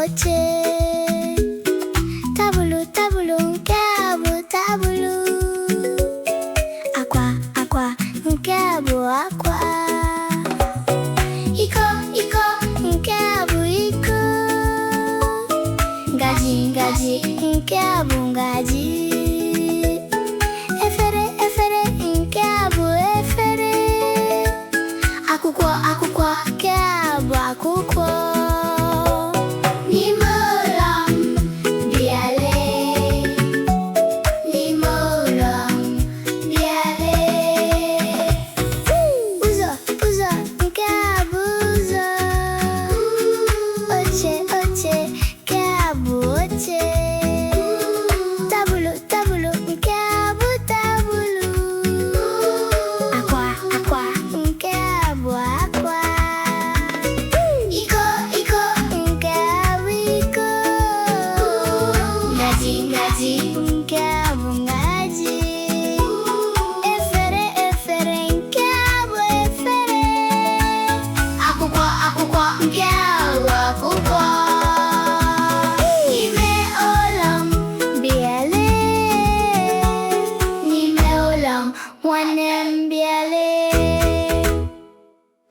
oche. Tabulu, tabulu, nke a bụ tabulu. Akwa, akwa, nke a bụ akwa. Iko, iko, nke a bụ iko. Ngaji, ngaji, nke a bụ ngaji. Efere, efere, nke a bụ efere. Akwụkwọ, akwụkwọ, nke a bụ akwụkwọ. N'ime ụlọ m, bịa lee. N'ime ụlọ m, bịa lee. Ụzọ, ụzọ, nke a bụ ụzọ. Oche, oche, nke a bụ oche. Tabulu, tabulu, nke a bụ tabulu. Akwa, akwa, nke a bụ akwa. Iko, iko, nke a bụ iko. Ngaji, ngaji,